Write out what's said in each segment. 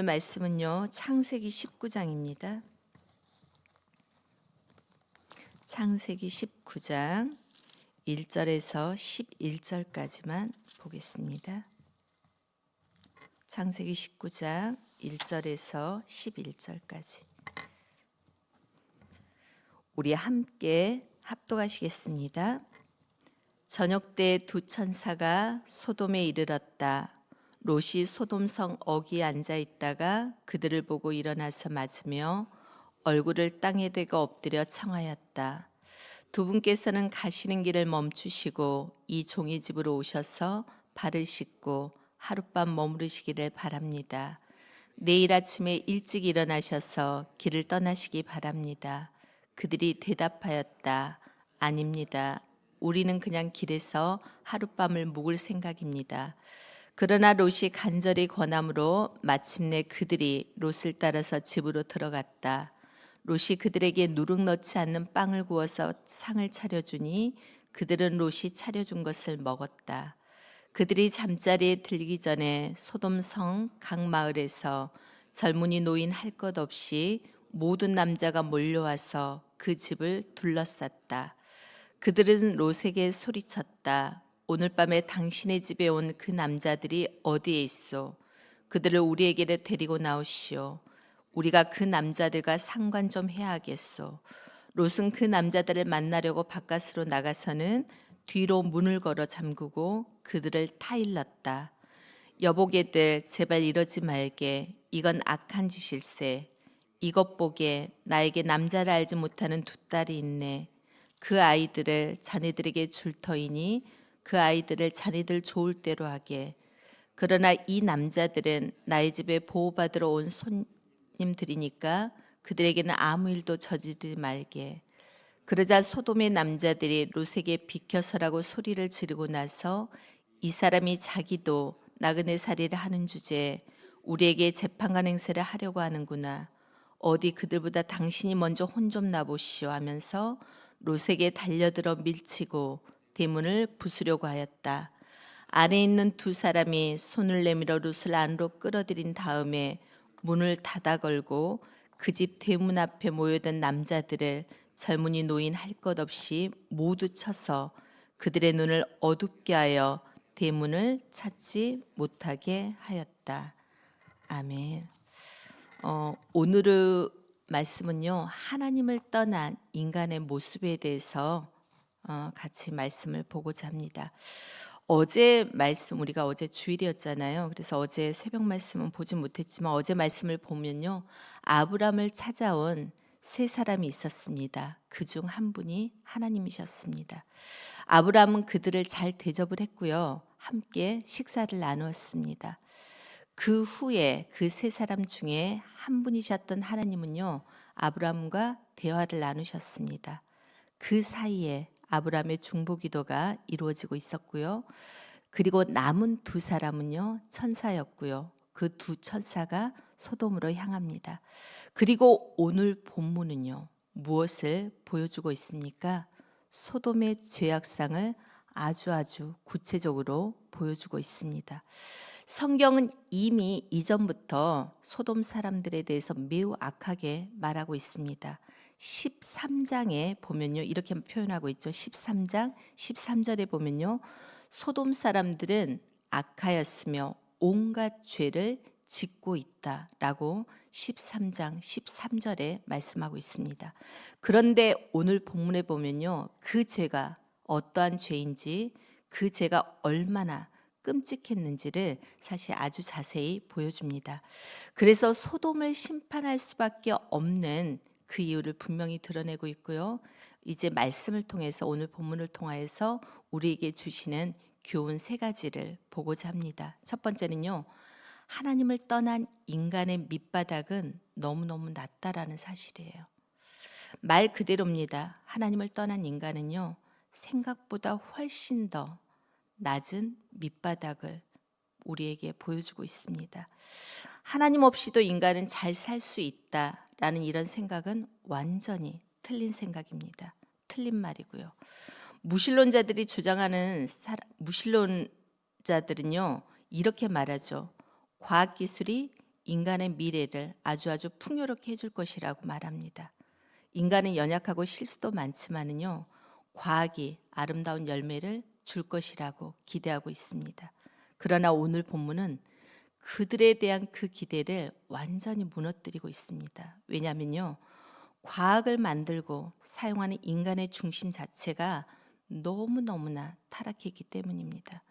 말씀은요, 창세기 19장입니다. 창세기 19장 1절에서 11절까지만 보겠습니다. 창세기 19장 1절에서 11절까지. 우리 함께 합독하시겠습니다. 저녁 때 두 천사가 소돔에 이르렀다. 롯이 소돔성 어귀에 앉아 있다가 그들을 보고 일어나서 맞으며 얼굴을 땅에 대고 엎드려 청하였다. 두 분께서는 가시는 길을 멈추시고 이 종의 집으로 오셔서 발을 씻고 하룻밤 머무르시기를 바랍니다. 내일 아침에 일찍 일어나셔서 길을 떠나시기 바랍니다. 그들이 대답하였다. 아닙니다. 우리는 그냥 길에서 하룻밤을 묵을 생각입니다. 그러나 롯이 간절히 권함으로 마침내 그들이 롯을 따라서 집으로 들어갔다. 롯이 그들에게 누룩 넣지 않는 빵을 구워서 상을 차려주니 그들은 롯이 차려준 것을 먹었다. 그들이 잠자리에 들기 전에 소돔성 각 마을에서 젊은이 노인 할 것 없이 모든 남자가 몰려와서 그 집을 둘러쌌다. 그들은 롯에게 소리쳤다. 오늘 밤에 당신의 집에 온 그 남자들이 어디에 있소? 그들을 우리에게로 데리고 나오시오. 우리가 그 남자들과 상관 좀 해야 하겠소. 롯은 그 남자들을 만나려고 바깥으로 나가서는 뒤로 문을 걸어 잠그고 그들을 타일렀다. 여보게들 제발 이러지 말게. 이건 악한 짓일세. 이것 보게 나에게 남자를 알지 못하는 두 딸이 있네. 그 아이들을 자네들에게 줄 터이니 그 아이들을 자네들 좋을 대로 하게. 그러나 이 남자들은 나의 집에 보호받으러 온 손님들이니까 그들에게는 아무 일도 저지르지 말게. 그러자 소돔의 남자들이 롯에게 비켜서라고 소리를 지르고 나서 이 사람이 자기도 나그네 살이를 하는 주제에 우리에게 재판관 행세를 하려고 하는구나. 어디 그들보다 당신이 먼저 혼 좀 나보시오 하면서 롯에게 달려들어 밀치고 대문을 부수려고 하였다. 안에 있는 두 사람이 손을 내밀어 롯을 안으로 끌어들인 다음에 문을 닫아 걸고 그 집 대문 앞에 모여든 남자들을 젊은이 노인 할 것 없이 모두 쳐서 그들의 눈을 어둡게 하여 대문을 찾지 못하게 하였다. 아멘. 오늘의 말씀은요, 하나님을 떠난 인간의 모습에 대해서 같이 말씀을 보고자 합니다. 어제 말씀, 우리가 어제 주일이었잖아요. 그래서 어제 새벽 말씀은 보지 못했지만 어제 말씀을 보면요, 아브람을 찾아온 세 사람이 있었습니다. 그중 한 분이 하나님이셨습니다. 아브람은 그들을 잘 대접을 했고요, 함께 식사를 나누었습니다. 그 후에 그 세 사람 중에 한 분이셨던 하나님은요, 아브람과 대화를 나누셨습니다. 그 사이에 아브람의 중보기도가 이루어지고 있었고요. 그리고 남은 두 사람은요, 천사였고요. 그 두 천사가 소돔으로 향합니다. 그리고 오늘 본문은요, 무엇을 보여주고 있습니까? 소돔의 죄악상을 아주 구체적으로 보여주고 있습니다. 성경은 이미 이전부터 소돔 사람들에 대해서 매우 악하게 말하고 있습니다. 13장에 보면요, 이렇게 표현하고 있죠. 13장 13절에 보면요, 소돔 사람들은 악하였으며 온갖 죄를 짓고 있다라고 13장 13절에 말씀하고 있습니다. 그런데 오늘 본문에 보면요, 그 죄가 어떠한 죄인지, 그 죄가 얼마나 끔찍했는지를 사실 아주 자세히 보여줍니다. 그래서 소돔을 심판할 수밖에 없는 그 이유를 분명히 드러내고 있고요. 이제 말씀을 통해서, 오늘 본문을 통하여서 우리에게 주시는 교훈 세 가지를 보고자 합니다. 첫 번째는요, 하나님을 떠난 인간의 밑바닥은 너무너무 낮다라는 사실이에요. 말 그대로입니다. 하나님을 떠난 인간은요, 생각보다 훨씬 더 낮은 밑바닥을 우리에게 보여주고 있습니다. 하나님 없이도 인간은 잘 살 수 있다라는 이런 생각은 완전히 틀린 생각입니다. 틀린 말이고요. 무신론자들이 주장하는 무신론자들은요, 이렇게 말하죠. 과학기술이 인간의 미래를 아주 풍요롭게 해줄 것이라고 말합니다. 인간은 연약하고 실수도 많지만은요, 과학이 아름다운 열매를 줄 것이라고 기대하고 있습니다. 그러나 오늘 본문은 그들에 대한 그 기대를 완전히 무너뜨리고 있습니다. 왜냐하면요, 과학을 만들고 사용하는 인간의 중심 자체가 너무너무나 타락했기 때문입니다.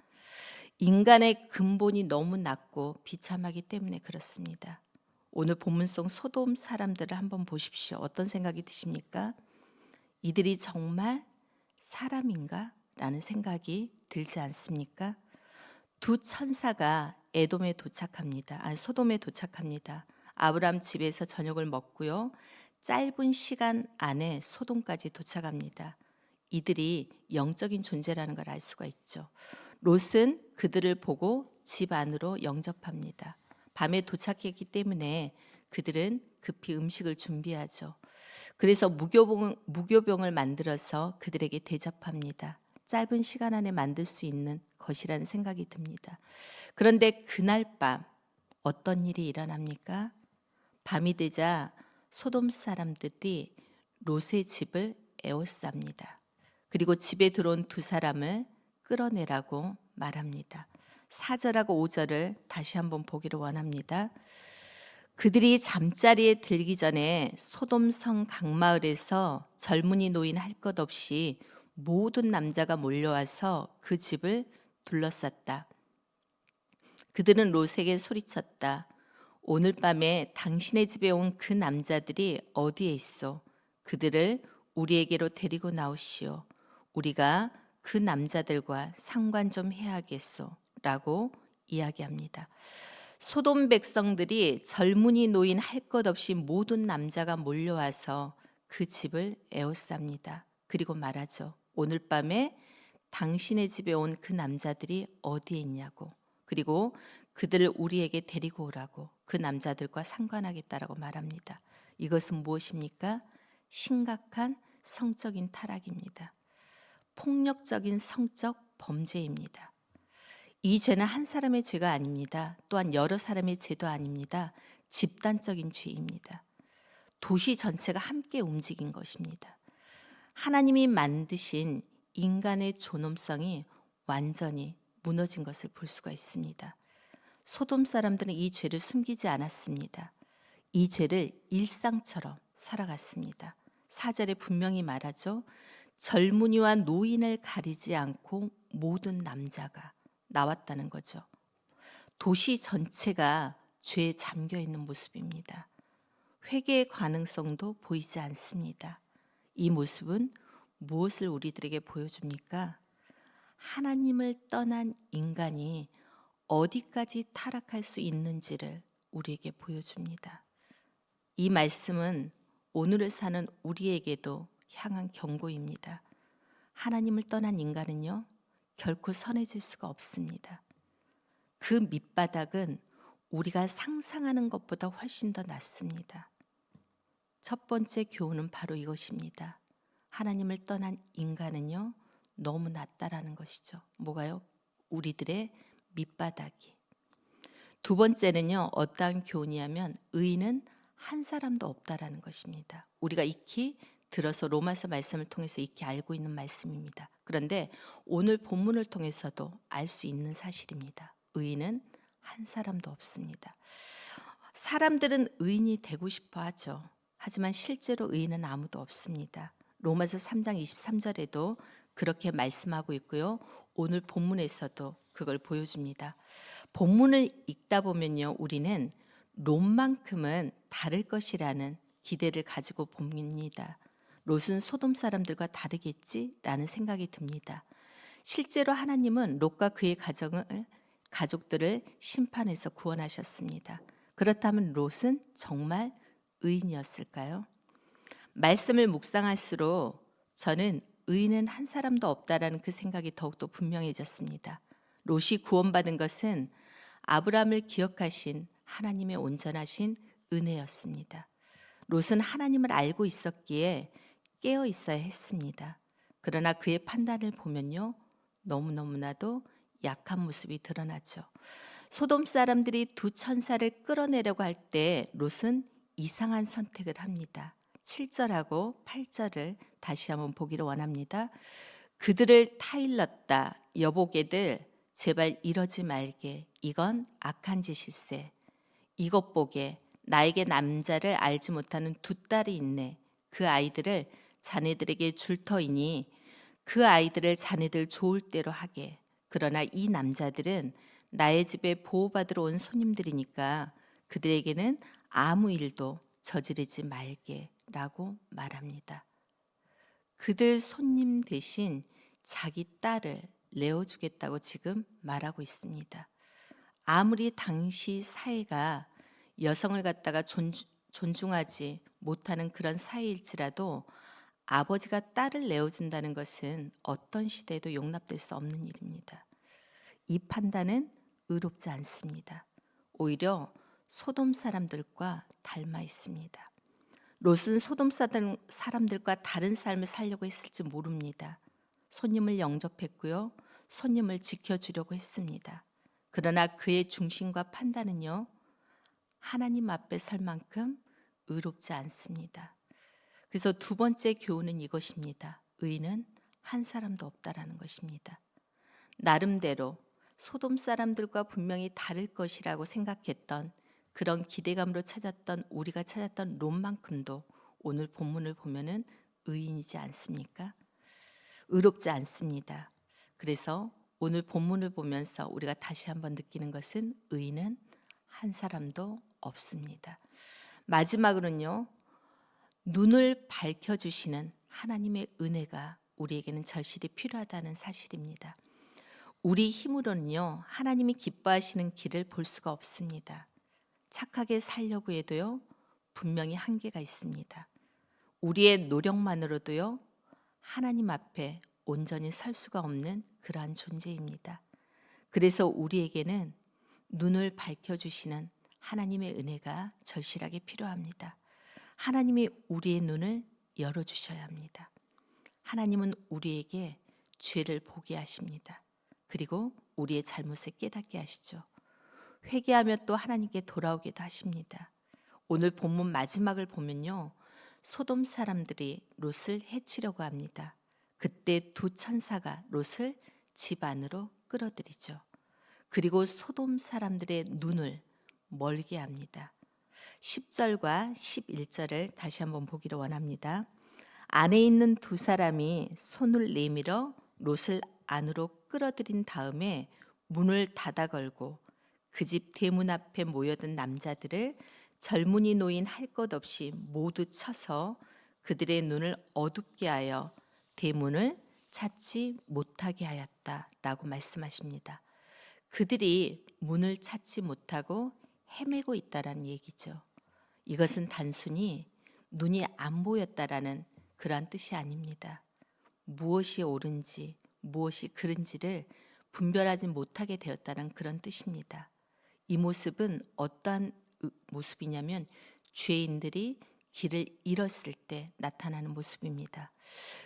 인간의 근본이 너무 낮고 비참하기 때문에 그렇습니다. 오늘 본문 속 소돔 사람들을 한번 보십시오. 어떤 생각이 드십니까? 이들이 정말 사람인가? 라는 생각이 들지 않습니까? 두 천사가 에돔에 도착합니다. 소돔에 도착합니다. 아브람 집에서 저녁을 먹고요. 짧은 시간 안에 소돔까지 도착합니다. 이들이 영적인 존재라는 걸 알 수가 있죠. 롯은 그들을 보고 집 안으로 영접합니다. 밤에 도착했기 때문에 그들은 급히 음식을 준비하죠. 그래서 무교병을 만들어서 그들에게 대접합니다. 짧은 시간 안에 만들 수 있는 것이라는 생각이 듭니다. 그런데 그날 밤 어떤 일이 일어납니까? 밤이 되자 소돔 사람들이 롯의 집을 에워쌉니다. 그리고 집에 들어온 두 사람을 끌어내라고 말합니다. 4절하고 5절을 다시 한번 보기를 원합니다. 그들이 잠자리에 들기 전에 소돔성 강마을에서 젊은이 노인 할 것 없이 모든 남자가 몰려와서 그 집을 둘러쌌다. 그들은 롯에게 소리쳤다. 오늘 밤에 당신의 집에 온 그 남자들이 어디에 있어? 그들을 우리에게로 데리고 나오시오. 우리가 그 남자들과 상관 좀 해야겠소. 라고 이야기합니다. 소돔 백성들이 젊은이 노인 할 것 없이 모든 남자가 몰려와서 그 집을 에워쌉니다. 그리고 말하죠. 오늘 밤에 당신의 집에 온 그 남자들이 어디에 있냐고. 그리고 그들을 우리에게 데리고 오라고 그 남자들과 상관하겠다라고 말합니다. 이것은 무엇입니까? 심각한 성적인 타락입니다. 폭력적인 성적 범죄입니다. 이 죄는 한 사람의 죄가 아닙니다. 또한 여러 사람의 죄도 아닙니다. 집단적인 죄입니다. 도시 전체가 함께 움직인 것입니다. 하나님이 만드신 인간의 존엄성이 완전히 무너진 것을 볼 수가 있습니다. 소돔 사람들은 이 죄를 숨기지 않았습니다. 이 죄를 일상처럼 살아갔습니다. 4절에 분명히 말하죠. 젊은이와 노인을 가리지 않고 모든 남자가 나왔다는 거죠. 도시 전체가 죄에 잠겨 있는 모습입니다. 회개의 가능성도 보이지 않습니다. 이 모습은 무엇을 우리들에게 보여줍니까? 하나님을 떠난 인간이 어디까지 타락할 수 있는지를 우리에게 보여줍니다. 이 말씀은 오늘을 사는 우리에게도 향한 경고입니다. 하나님을 떠난 인간은요, 결코 선해질 수가 없습니다. 그 밑바닥은 우리가 상상하는 것보다 훨씬 더 낮습니다. 첫 번째 교훈은 바로 이것입니다. 하나님을 떠난 인간은요, 너무 낮다라는 것이죠. 뭐가요? 우리들의 밑바닥이. 두 번째는요, 어떠한 교훈이냐면 의인은 한 사람도 없다라는 것입니다. 우리가 익히 들어서 로마서 말씀을 통해서 익히 알고 있는 말씀입니다. 그런데 오늘 본문을 통해서도 알 수 있는 사실입니다. 의인은 한 사람도 없습니다. 사람들은 의인이 되고 싶어 하죠. 하지만 실제로 의인은 아무도 없습니다. 로마서 3장 23절에도 그렇게 말씀하고 있고요. 오늘 본문에서도 그걸 보여줍니다. 본문을 읽다 보면요, 우리는 롯만큼은 다를 것이라는 기대를 가지고 봅니다. 롯은 소돔 사람들과 다르겠지라는 생각이 듭니다. 실제로 하나님은 롯과 그의 가족들을 심판해서 구원하셨습니다. 그렇다면 롯은 정말 의인이었을까요? 말씀을 묵상할수록 저는 의인은 한 사람도 없다라는 그 생각이 더욱더 분명해졌습니다. 롯이 구원받은 것은 아브라함을 기억하신 하나님의 온전하신 은혜였습니다. 롯은 하나님을 알고 있었기에 깨어 있어야 했습니다. 그러나 그의 판단을 보면요, 너무너무나도 약한 모습이 드러나죠. 소돔 사람들이 두 천사를 끌어내려고 할 때 롯은 이상한 선택을 합니다. 7절하고 8절을 다시 한번 보기를 원합니다. 그들을 타일렀다. 여보게들 제발 이러지 말게. 이건 악한 짓일세. 이것 보게 나에게 남자를 알지 못하는 두 딸이 있네. 그 아이들을 자네들에게 줄 터이니 그 아이들을 자네들 좋을 대로 하게. 그러나 이 남자들은 나의 집에 보호받으러 온 손님들이니까 그들에게는 아무 일도 저지르지 말게 라고 말합니다. 그들 손님 대신 자기 딸을 내어주겠다고 지금 말하고 있습니다. 아무리 당시 사회가 여성을 갖다가 존중하지 못하는 그런 사회일지라도 아버지가 딸을 내어준다는 것은 어떤 시대에도 용납될 수 없는 일입니다. 이 판단은 의롭지 않습니다. 오히려 소돔 사람들과 닮아 있습니다. 롯은 소돔 사람들과 다른 삶을 살려고 했을지 모릅니다. 손님을 영접했고요. 손님을 지켜주려고 했습니다. 그러나 그의 중심과 판단은요, 하나님 앞에 설 만큼 의롭지 않습니다. 그래서 두 번째 교훈은 이것입니다. 의인은 한 사람도 없다라는 것입니다. 나름대로 소돔 사람들과 분명히 다를 것이라고 생각했던 그런 기대감으로 우리가 찾았던 롯만큼도 오늘 본문을 보면은 의인이지 않습니까? 의롭지 않습니다. 그래서 오늘 본문을 보면서 우리가 다시 한번 느끼는 것은 의인은 한 사람도 없습니다. 마지막으로는요. 눈을 밝혀주시는 하나님의 은혜가 우리에게는 절실히 필요하다는 사실입니다. 우리 힘으로는요. 하나님이 기뻐하시는 길을 볼 수가 없습니다. 착하게 살려고 해도요. 분명히 한계가 있습니다. 우리의 노력만으로도요. 하나님 앞에 온전히 설 수가 없는 그러한 존재입니다. 그래서 우리에게는 눈을 밝혀주시는 하나님의 은혜가 절실하게 필요합니다. 하나님이 우리의 눈을 열어주셔야 합니다. 하나님은 우리에게 죄를 보게 하십니다. 그리고 우리의 잘못을 깨닫게 하시죠. 회개하며 또 하나님께 돌아오기도 하십니다. 오늘 본문 마지막을 보면요. 소돔 사람들이 롯을 해치려고 합니다. 그때 두 천사가 롯을 집 안으로 끌어들이죠. 그리고 소돔 사람들의 눈을 멀게 합니다. 10절과 11절을 다시 한번 보기를 원합니다. 안에 있는 두 사람이 손을 내밀어 롯을 안으로 끌어들인 다음에 문을 닫아 걸고 그 집 대문 앞에 모여든 남자들을 젊은이 노인 할 것 없이 모두 쳐서 그들의 눈을 어둡게 하여 대문을 찾지 못하게 하였다라고 말씀하십니다. 그들이 문을 찾지 못하고 헤매고 있다라는 얘기죠. 이것은 단순히 눈이 안 보였다라는 그러한 뜻이 아닙니다. 무엇이 옳은지 무엇이 그른지를 분별하지 못하게 되었다는 그런 뜻입니다. 이 모습은 어떠한 모습이냐면 죄인들이 길을 잃었을 때 나타나는 모습입니다.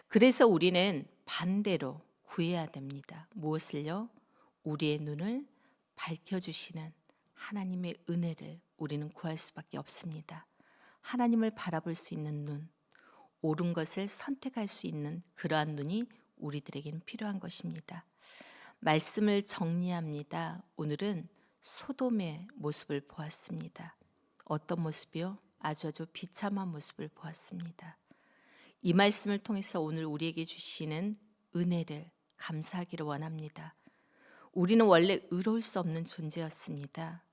그래서 우리는 반대로 구해야 됩니다. 무엇을요? 우리의 눈을 밝혀주시는 하나님의 은혜를 우리는 구할 수밖에 없습니다. 하나님을 바라볼 수 있는 눈, 옳은 것을 선택할 수 있는 그러한 눈이 우리들에게는 필요한 것입니다. 말씀을 정리합니다. 오늘은 소돔의 모습을 보았습니다. 어떤 모습이요? 아주 비참한 모습을 보았습니다. 이 말씀을 통해서 오늘 우리에게 주시는 은혜를 감사하기를 원합니다. 우리는 원래 의로울 수 없는 존재였습니다.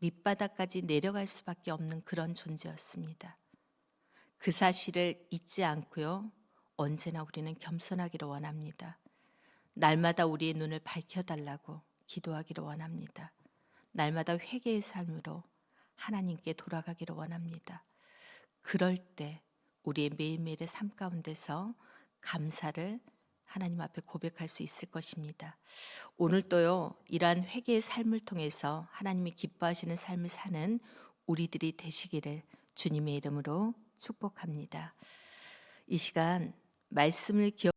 밑바닥까지 내려갈 수밖에 없는 그런 존재였습니다. 그 사실을 잊지 않고요. 언제나 우리는 겸손하기를 원합니다. 날마다 우리의 눈을 밝혀달라고 기도하기를 원합니다. 날마다 회개의 삶으로 하나님께 돌아가기를 원합니다. 그럴 때 우리의 매일매일의 삶 가운데서 감사를 하나님 앞에 고백할 수 있을 것입니다. 오늘도요, 이러한 회개의 삶을 통해서 하나님이 기뻐하시는 삶을 사는 우리들이 되시기를 주님의 이름으로 축복합니다. 이 시간 말씀을 기억